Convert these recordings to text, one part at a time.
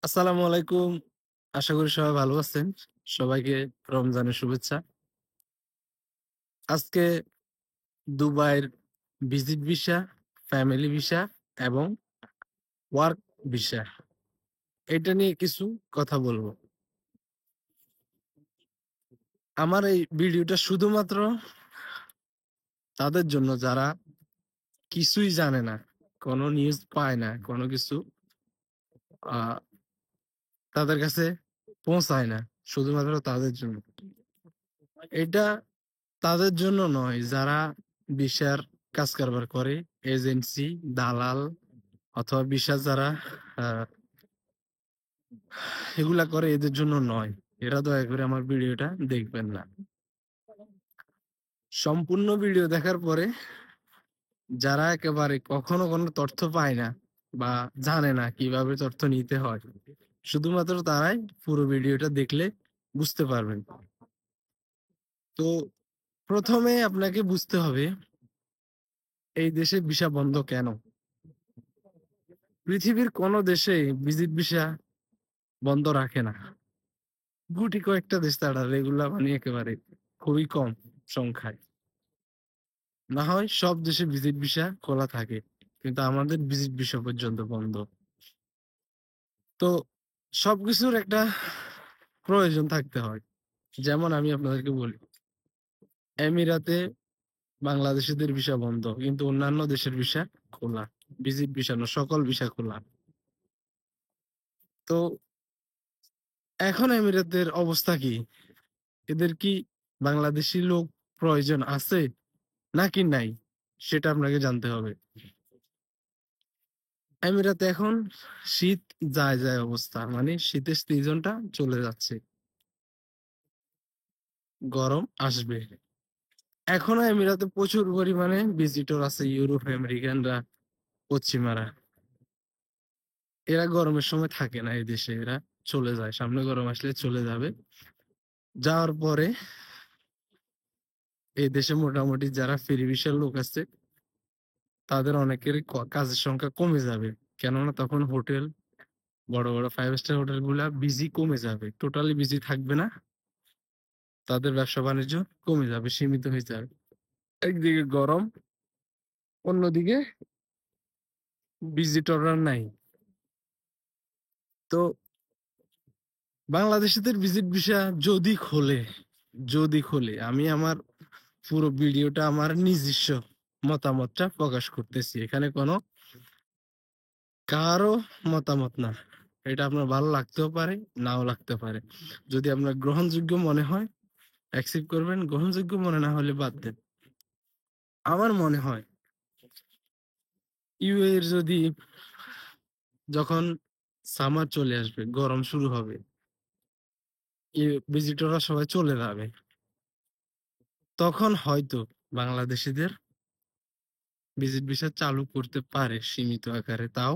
আসসালামু আলাইকুম। আশা করি সবাই ভালো আছেন। সবাইকে রমজানের শুভেচ্ছা। আজকে দুবাইয়ের ভিজিট ভিসা, ফ্যামিলি ভিসা এবং ওয়ার্ক ভিসা এটা নিয়ে কিছু কথা বলবো। আমার এই ভিডিওটা শুধুমাত্র তাদের জন্য যারা কিছুই জানে না, কোনো নিউজ পায় না, কোনো কিছু আ তাদের কাছে পৌঁছায় না। শুধুমাত্র তাদের জন্য। এটা তাদের জন্য নয় যারা ভিসার কাজ কারবার করে, এজেন্সি, দালাল অথবা ভিসা যারা আহ, এগুলা করে এদের জন্য নয়। এরা দয়া করে আমার ভিডিওটা দেখবেন না। সম্পূর্ণ ভিডিও দেখার পরে যারা একেবারে কখনো কোনো তথ্য পায় না বা জানে না কিভাবে তথ্য নিতে হয়, শুধুমাত্র তারাই পুরো ভিডিওটা দেখলে বুঝতে পারবেন। তো প্রথমে আপনাকে বুঝতে হবে এই দেশে ভিসা বন্ধ কেন। পৃথিবীর কোনো দেশে ভিজিট ভিসা বন্ধ রাখে না। গুটি কয়েকটা দেশ ছাড়া রেগুলার মানে একেবারে খুবই কম সংখ্যায়। না হয় সব দেশে ভিজিট ভিসা খোলা থাকে, কিন্তু আমাদের ভিজিট ভিসা পর্যন্ত বন্ধ। তো সবকিছুর একটা প্রয়োজন থাকতে হয়। যেমন আমি আপনাদেরকে বলি, এমিরাতে বাংলাদেশিদের ভিসা বন্ধ, কিন্তু অন্যান্য দেশের ভিসা খোলা। ভিজিট ভিসা না, সকল ভিসা খোলা। তো এখন এমিরাতের অবস্থা কি? এদের কি বাংলাদেশি লোক প্রয়োজন আছে নাকি নাই, সেটা আপনাকে জানতে হবে। আমিরাতে এখন শীত যায় যায় অবস্থা, মানে শীতের সিজনটা চলে যাচ্ছে, গরম আসবে। এখনো আমিরাতে প্রচুর পরিমাণে ভিজিটর আছে, ইউরোপ আমেরিকানরা, পশ্চিমারা। এরা গরমের সময় থাকে না এই দেশে, এরা চলে যায়, সামনে গরম আসলে চলে যাবে। যাওয়ার পরে এই দেশে মোটামুটি যারা ফ্রি ভিসার লোক আছে তাদের অনেকের কাজের সংখ্যা কমে যাবে। কেননা তখন হোটেল, বড় বড় 5 স্টার হোটেল গুলা বিজি কমে যাবে, টোটালি বিজি থাকবে না। তাদের ব্যবসা বাণিজ্য কমে যাবে, সীমিত হয়ে যাবে। একদিকে গরম, অন্যদিকে ভিজিটররা নাই। তো বাংলাদেশিদের ভিজিট ভিসা যদি খোলে আমি আমার পুরো ভিডিওটা আমার নিজস্ব মতামতটা প্রকাশ করতেছি, এখানে কোনো কারো মতামত না। এটা আপনার ভালো লাগতেও পারে, নাও লাগতে পারে। যদি আপনার গ্রহণযোগ্য মনে হয় অ্যাকসেপ্ট করবেন, গ্রহণযোগ্য মনে না হলে বাদ দেন। আমার মনে হয় ইউএ এর যদি যখন সামার চলে আসবে, গরম শুরু হবে, ভিজিটররা সবাই চলে যাবে, তখন হয়তো বাংলাদেশিদের ভিজিট ভিসা চালু করতে পারে সীমিত আকারে, তাও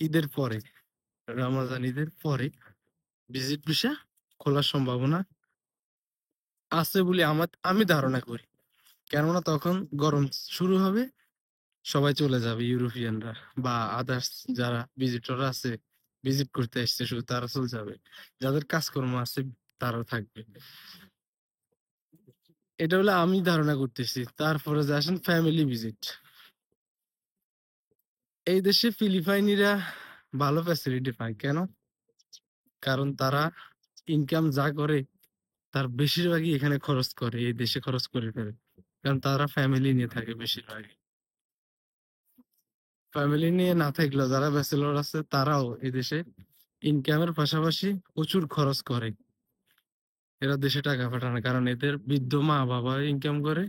ঈদের পরে, রমজান ঈদের পরে ভিজিট ভিসা খোলার সম্ভাবনা আছে বলে আমি ধারণা করি। কেননা তখন গরম শুরু হবে, সবাই চলে যাবে, ইউরোপিয়ানরা বা আদার্স যারা ভিজিটর আছে, ভিজিট করতে আসছে শুধু তারা চলে যাবে। যাদের কাজকর্ম আছে তারা থাকবে। এটা হলো আমি ধারণা করতেছি। তারপরে যে আসেন ফ্যামিলি ভিজিট, এই দেশে ফিলিপাইনিরা ভালো ফ্যাসিলিটি পায় কেন? কারণ তারা ইনকাম যা করে তার বেশিরভাগই এখানে খরচ করে, এই দেশে খরচ করে ফেলে। কারণ তারা ফ্যামিলি নিয়ে থাকে বেশিরভাগই। ফ্যামিলি নিয়ে না থাকলেও যারা ব্যাচেলর আছে তারাও এই দেশে ইনকামের পাশাপাশি প্রচুর খরচ করে। এরা দেশে টাকা পাঠায় না, কারণ এদের বৃদ্ধ মা বাবা ইনকাম করে,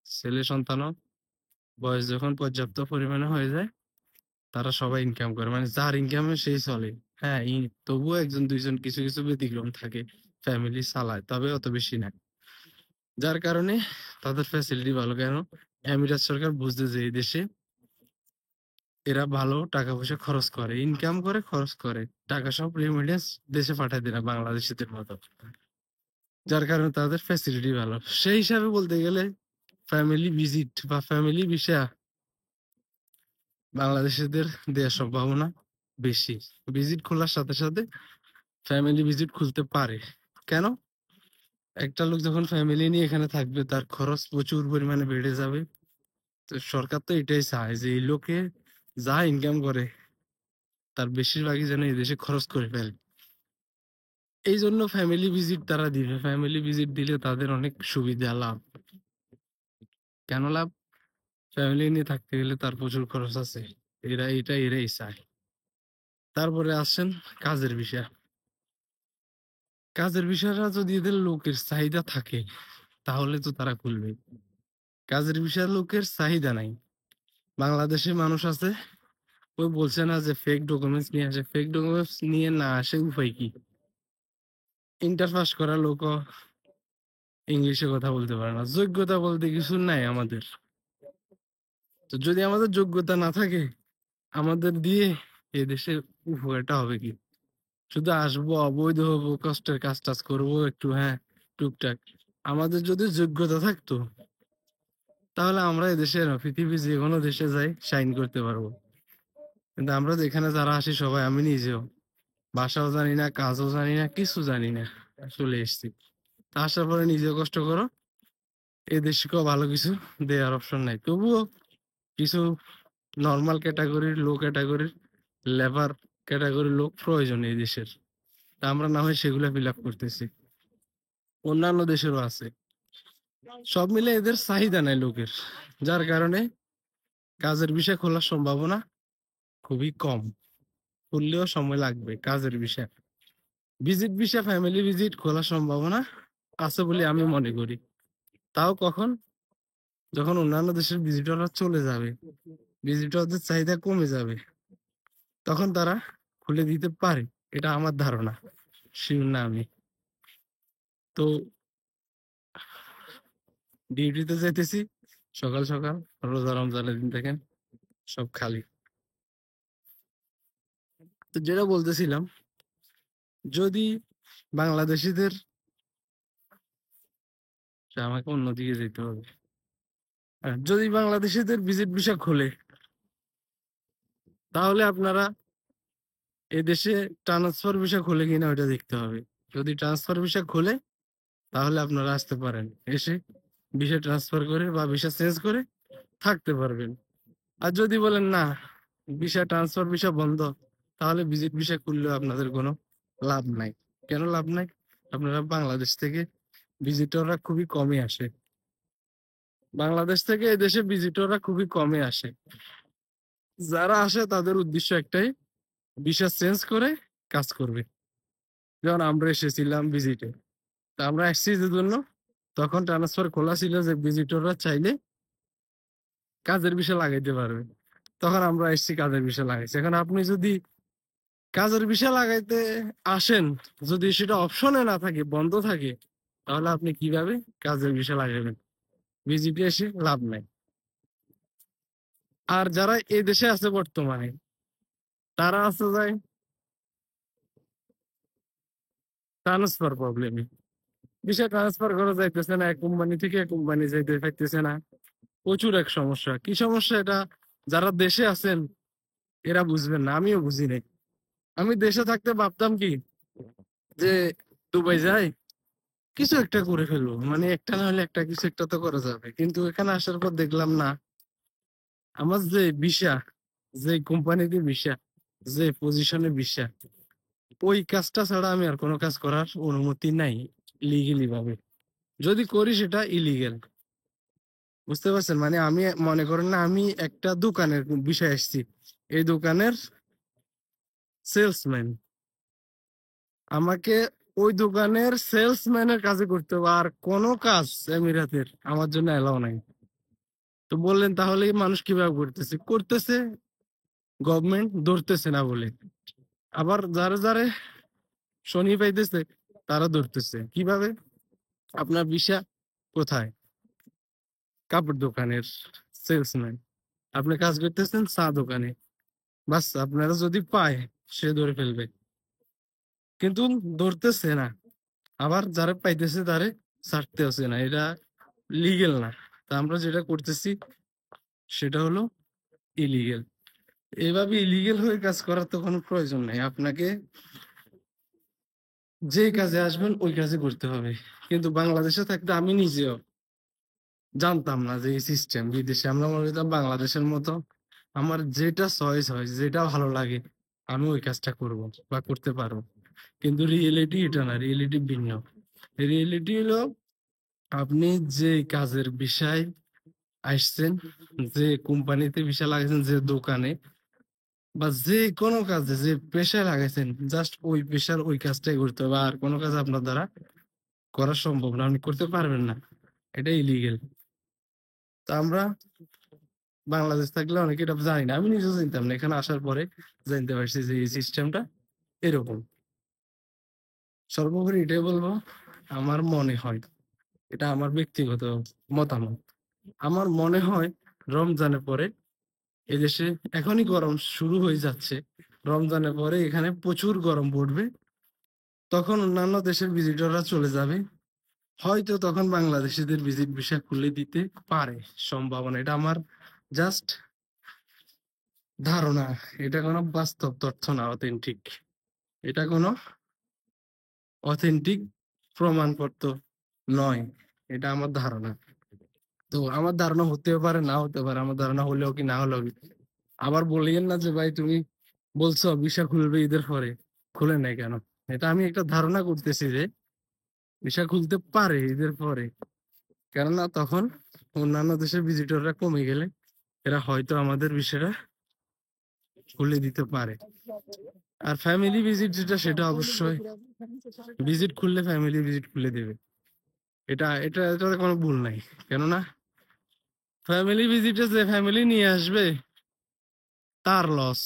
ছেলে সন্তানও বয়স যখন পর্যাপ্ত পরিমাণে হয়ে যায় তারা সবাই ইনকাম করে, মানে যার ইনকামে সেই চলে। হ্যাঁ, তবুও একজন দুইজন কিছু কিছু ব্যতিক্রম থাকে, ফ্যামিলি চালায়, তবে অত বেশি না। যার কারণে তাদের ফ্যাসিলিটি ভালো। কেন? আমিরাত সরকার বুঝতে যে এই দেশে এরা ভালো টাকা পয়সা খরচ করে, ইনকাম করে, খরচ করে, টাকা সব রেমিটেন্স দেশে পাঠায় দেয় না বাংলাদেশিদের মতো। যার কারণে তাদের ফ্যাসিলিটি ভালো। সেই হিসাবে বলতে গেলে ফ্যামিলি ভিজিট বা ফ্যামিলি ভিসা বাংলাদেশিদের দেওয়ার সম্ভাবনা বেশি। ভিজিট খোলার সাথে সাথে ফ্যামিলি ভিজিট খুলতে পারে। কেন? একটা লোক যখন ফ্যামিলি নিয়ে এখানে থাকবে তার খরচ প্রচুর পরিমাণে বেড়ে যাবে। তো সরকার তো এটাই চায় যে এই লোকে যা ইনকাম করে তার বেশিরভাগই যেন এই দেশে খরচ করে ফেলে। এই জন্য ফ্যামিলি ভিজিট তারা দিবে। ফ্যামিলি ভিজিট দিলে তাদের অনেক সুবিধা লাভ। কেন লাভ? ফ্যামিলি নিয়ে থাকতে গেলে তার প্রচুর খরচ আছে। এরাই চায়। তারপরে আসেন কাজের বিষয়। কাজের বিষয়টা যদি এদের লোকের চাহিদা থাকে তাহলে তো তারা খুলবে। কাজের বিষয়ে লোকের চাহিদা নাই। বাংলাদেশে মানুষ আছে, ওই বলছে না যে ফেক ডকুমেন্টস নিয়ে আসে, ফেক ডকুমেন্টস নিয়ে না আসে উপায় কি? ইন্টার পাস করা লোক ইংলিশে কথা বলতে পারে না, যোগ্যতা বলতে কিছু নাই আমাদের। তো যদি আমাদের যোগ্যতা না থাকে আমাদের দিয়ে এ দেশে উপকারটা হবে কি? শুধু আসবো, অবৈধ হবো, কষ্টের কাজ টাজ করবো একটু, হ্যাঁ টুকটাক। আমাদের যদি যোগ্যতা থাকতো তাহলে আমরা এদেশের পৃথিবীর যে কোনো দেশে যাই সাইন করতে পারবো। কিন্তু আমরা তো এখানে যারা আসি সবাই, আমি নিজেও ভাষাও জানি না, কাজও জানি না, কিছু জানি না, চলে এসেছি। তা আসার পরে নিজেও কষ্ট করো, এই দেশকেও ভালো কিছু দেওয়ার অপশন নাই। তবুও কিছু নর্মাল ক্যাটাগরির, লো ক্যাটাগরির, লেবার ক্যাটাগরির লোক প্রয়োজন এই দেশের। তা আমরা না হয় সেগুলা ফিল আপ করতেছি। অন্যান্য দেশেরও আছে। সব মিলে এদের চাহিদা নাই লোকের, যার কারণে কাজের বিষয় খোলার সম্ভাবনা খুবই কম। খুললেও সময় লাগবে কাজের বিষয়। ভিজিট ভিসা, ফ্যামিলি ভিজিট খোলার সম্ভাবনা আছে বলে আমি মনে করি। তাও কখন? যখন অন্যান্য দেশের ভিজিটররা চলে যাবে, ভিজিটরদের চাহিদা কমে যাবে, তখন তারা খুলে দিতে পারে। এটা আমার ধারণা, শিওর না আমি। তো ডিউটিতে যাইতেছি সকাল সকাল, রোজা রমজানের দিন দেখেন সব খালি। তো যেটা বলতেছিলাম, যদি বাংলাদেশিদের, আমাকে অন্যদিকে যেতে হবে। যদি বাংলাদেশিদের ভিজিট ভিসা খোলে তাহলে আপনারা এদেশে ট্রান্সফার ভিসা খোলে কিনা ওটা দেখতে হবে। যদি ট্রান্সফার ভিসা খোলে তাহলে আপনারা আসতে পারেন, এসে ভিসা ট্রান্সফার করে বা ভিসা চেঞ্জ করে থাকতে পারবেন। আর যদি বলেন না, ভিসা ট্রান্সফার ভিসা বন্ধ, তাহলে ভিজিট ভিসা খুললেও আপনাদের কোনো লাভ নাই। কেন লাভ নাই? আপনারা বাংলাদেশ থেকে ভিজিটররা খুবই কমই আসে। বাংলাদেশ থেকে এদেশে ভিজিটররা খুবই কমে আসে। যারা আসে তাদের উদ্দেশ্য একটাই, ভিসা চেঞ্জ করে কাজ করবে। যেমন আমরা এসেছিলাম ভিজিটে, তা আমরা আসছি যে জন্য, তখন ট্রান্সফার খোলা ছিল যে ভিজিটররা চাইলে কাজের বিষয় লাগাইতে পারবে। তখন আমরা এসছি কাজের বিষয় লাগাইছি। এখন আপনি যদি কাজের বিষয় লাগাইতে আসেন, যদি সেটা অপশনে না থাকে, বন্ধ থাকে, তাহলে আপনি কিভাবে কাজের বিষয় লাগাবেন? ভিজিটে এসে লাভ নাই। আর যারা এই দেশে আছে বর্তমানে, তারা আছে যায় ট্রান্সফার প্রবলেমে। বিষয় ট্রান্সফার করা যাইতেছে না, এক কোম্পানি থেকে এক কোম্পানি যাইতে পারতেছে না। প্রচুর এক সমস্যা। কি সমস্যা এটা? যারা দেশে আছেন এরা বুঝবেন না, আমিও বুঝি নাই। আমি দেশে থাকতে ভাবতাম কি, যে দুবাই যাই, কিছু একটা করে ফেলবো, মানে একটা না হলে একটা কিছু একটা তো করা যাবে। কিন্তু এখানে আসার পর দেখলাম না, আমার যে ভিসা, যে কোম্পানিতে ভিসা, যে পজিশনে ভিসা, ওই কাজটা ছাড়া আমি আর কোনো কাজ করার অনুমতি নাই লিগেলি ভাবে। যদি করি সেটা ইলিগেল। বুঝতে পারছেন? মানে আমি মনে করেন না, আমি একটা দোকানের বিষয় আসছি, এই দোকানের সেলসম্যান, আমাকে ওই দোকানের সেলসম্যানের কাজে করতে হবে, আর কোনো কাজ এমিরাতের আমার জন্য এলাও নাই। তো বললেন তাহলে মানুষ কিভাবে করতেছে? করতেছে গভর্নমেন্ট ধরতেছে না বলে। আবার যারা যারা শনি পাইতেছে তারা ধরতেছে কিভাবে? আপনার ভিসা কোথায়? কাপড় দোকানের সেলসম্যান। আপনি কাজ করতেছেন চা দোকানে, বাস আপনারা যদি পায় সে ধরে ফেলবে। কিন্তু ধরতেছে না, আবার যারা পাইতেছে তারে ছাড়তে হচ্ছে না। এটা লিগেল না। তা আমরা যেটা করতেছি সেটা হলো ইলিগেল। এভাবে ইলিগেল হয়ে কাজ করার তো কোনো প্রয়োজন নেই। আপনাকে যে কাজে আসবেন ওই কাজে করতে হবে। কিন্তু বাংলাদেশে থাকতে আমি নিজেও জানতাম না যে এই সিস্টেম বিদেশে। আমরা মনে করতাম বাংলাদেশের মতো আমার যেটা চয়েস হয়, যেটা ভালো লাগে আমি ওই কাজটা করব বা করতে পারবো। কিন্তু রিয়েলিটি এটা না, রিয়েলিটি ভিন্ন। রিয়েলিটি হলো আপনি যে কাজের বিষয় আসছেন, যে কোম্পানিতে ভিসা লাগাইছেন, যে দোকানে বা যে কোনো কাজে যে পেশায় লাগাইছেন, জাস্ট ওই পেশার ওই কাজটাই করতে হবে। আর কোনো কাজ আপনার দ্বারা করা সম্ভব না, আপনি করতে পারবেন না। এটা ইলিগেল। তা আমরা বাংলাদেশ থাকলে অনেকে এটা জানি না, আমি নিজেও জানতাম না। এখানে আসার পরে জানতে পারছি যে এই সিস্টেমটা এরকম। সর্বোপরি এটাই বলবো, আমার মনে হয়, এটা আমার ব্যক্তিগত মতামত, আমার মনে হয় রমজানের পরে এদেশে, এখনই গরম শুরু হয়ে যাচ্ছে, রমজানের পরে এখানে প্রচুর গরম পড়বে। তখন অন্যান্য দেশের ভিজিটররা চলে যাবে। হয়তো তখন বাংলাদেশিদের ভিজিট ভিসা খুলে দিতে পারে, সম্ভাবনা। এটা আমার জাস্ট ধারণা, এটা কোনো বাস্তব তথ্য না, অথেন্টিক। এটা কোনো অথেন্টিক প্রমাণপত্র নয়, এটা আমার ধারণা। তো আমার ধারণা হতেও পারে, না হতে পারে, আমার ধারণা হলেও কি না হলেও কি। আবার বলিয়েন না যে ভাই তুমি বলছো ভিসা খুলবে ঈদের পরে, খুলে নাই কেন। এটা আমি একটা ধারণা করতেছি যে ভিসা খুলতে পারে ঈদের পরে, কেননা তখন অন্যান্য দেশের ভিজিটররা কমে গেলে এরা হয়তো আমাদের ভিসাটা খুলে দিতে পারে। আর ফ্যামিলি ভিজিট যেটা, সেটা অবশ্যই ভিজিট খুললে ফ্যামিলি ভিজিট খুলে দেবে। এটাতে কোনো ভুল নাই। কেননা ফ্যামিলি ভিজিটে যে ফ্যামিলি নিয়ে আসবে তার লস,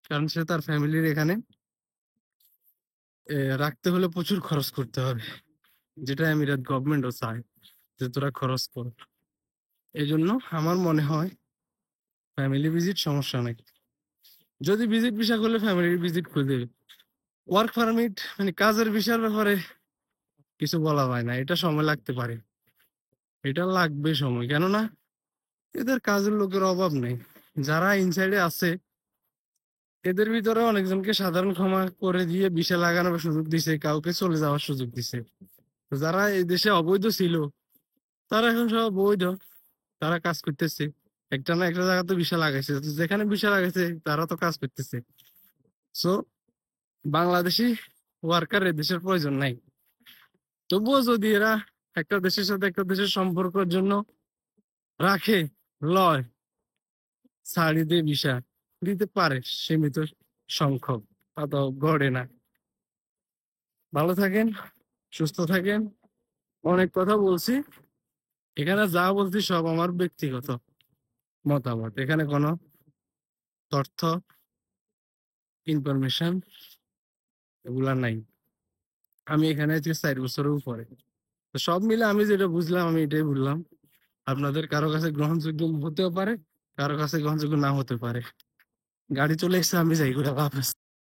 কারণ সে তার ফ্যামিলির এখানে রাখতে হলে প্রচুর খরচ করতে হবে, যেটা আমিরাত গভর্নমেন্টও চায় যে তোরা খরচ কর। এই জন্য আমার মনে হয় ফ্যামিলি ভিজিট সমস্যা নাই। যদি ভিজিট ভিসা করলে ফ্যামিলির ভিজিট খুলে দেবে। ওয়ার্ক পারমিট মানে কাজের ভিসার ব্যাপারে কিছু বলা হয় না, এটা সময় লাগতে পারে, এটা লাগবে সময়। কেননা এদের কাজের লোকের অভাব নেই। যারা ইনসাইডে আছে এদের ভিতরে অনেকজনকে সাধারণ ক্ষমা করে দিয়ে ভিসা লাগানোর সুযোগ দিছে, কাউকে চলে যাওয়ার সুযোগ দিছে। যারা এই দেশে অবৈধ ছিল তারা এখন সব বৈধ, তারা কাজ করতেছে। একটা না একটা জায়গাতে ভিসা লাগাইছে, তো যেখানে ভিসা লাগাইছে তারা তো কাজ করতেছে। সো বাংলাদেশি ওয়ার্কার এ দেশের প্রয়োজন নাই। তবুও যদি এরা একটা দেশের সাথে একটা দেশের সম্পর্কের জন্য রাখে, লয়, ছাড়ি দিয়ে ভিসা দিতে পারে সীমিত সংখ্যক, অত গড়ে না। ভালো থাকেন, সুস্থ থাকেন। অনেক কথা বলছি, এখানে যা বলছি সব আমার ব্যক্তিগত মতামত, এখানে কোনো তথ্য ইনফরমেশন এগুলা নাই। আমি এখানে আজকে 4 বছরের উপরে, তো সব মিলে আমি যেটা বুঝলাম আমি এটাই বললাম। আপনাদের কারো কাছে গ্রহণযোগ্য হতেও পারে, কারো কাছে গ্রহণযোগ্য না হতে পারে। গাড়ি চলে এসছে, আমি যাই, করে হাফেজ।